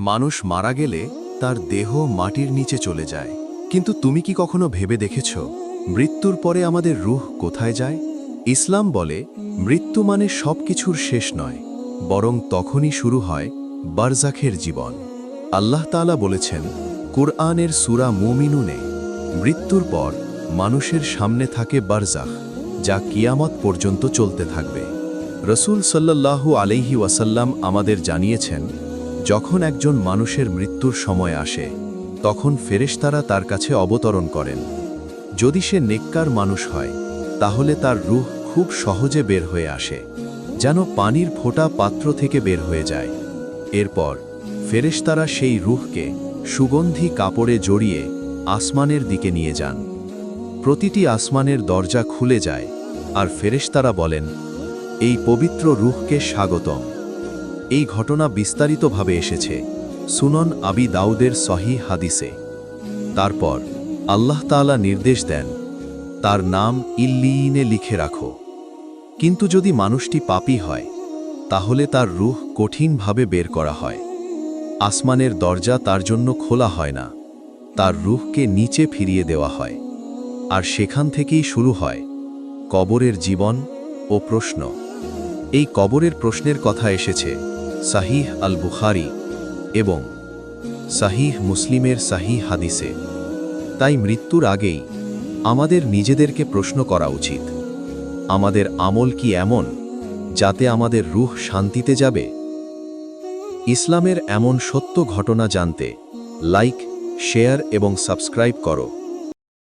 মানুষ মারা গেলে তার দেহ মাটির নিচে চলে যায়, কিন্তু তুমি কি কখনো ভেবে দেখেছ মৃত্যুর পরে আমাদের রূহ কোথায় যায়? ইসলাম বলে মৃত্যু মানে সবকিছুর শেষ নয়, বরং তখনই শুরু হয় বারজাখের জীবন। আল্লাহ তাআলা বলেছেন কুরআনের সূরা মুমিনুনে, মৃত্যুর পর মানুষের সামনে থাকে বারজাখ, যা কিয়ামত পর্যন্ত চলতে থাকবে। রসূল সাল্লাল্লাহু আলাইহি ওয়াসাল্লাম আমাদের জানিয়েছেন, যখন একজন মানুষের মৃত্যুর সময় আসে তখন ফেরেশতারা তার কাছে অবতরণ করেন। যদি সে নেককার মানুষ হয় তাহলে তার রূহ খুব সহজে বের হয়ে আসে, যেন পানির ফোঁটা পাত্র থেকে বের হয়ে যায়। এরপর ফেরেশতারা সেই রূহকে সুগন্ধি কাপড়ে জড়িয়ে আসমানের দিকে নিয়ে যান। প্রতিটি আসমানের দরজা খুলে যায় আর ফেরেশতারা বলেন, এই পবিত্র রূহকে স্বাগতম। এই ঘটনা বিস্তারিতভাবে এসেছে সুনন আবি দাউদের সহিহ হাদিসে। তারপর আল্লাহ তাআলা নির্দেশ দেন, তার নাম ইল্লিয়িনে লিখে রাখো। কিন্তু যদি মানুষটি পাপী হয় তাহলে তার রূহ কঠিনভাবে বের করা হয়। আসমানের দরজা তার জন্য খোলা হয় না, তার রূহকে নিচে ফিরিয়ে দেওয়া হয়। আর সেখান থেকেই শুরু হয় কবরের জীবন ও প্রশ্ন। এই কবরের প্রশ্নের কথা এসেছে সাহিহ আল বুখারী এবং সাহিহ মুসলিমের সাহিহ হাদিসে। তাই মৃত্যুর আগেই আমাদের নিজেদেরকে প্রশ্ন করা উচিত, আমাদের আমল কি এমন যাতে আমাদের রূহ শান্তিতে যাবে? ইসলামের এমন সত্য ঘটনা জানতে লাইক, শেয়ার এবং সাবস্ক্রাইব করো।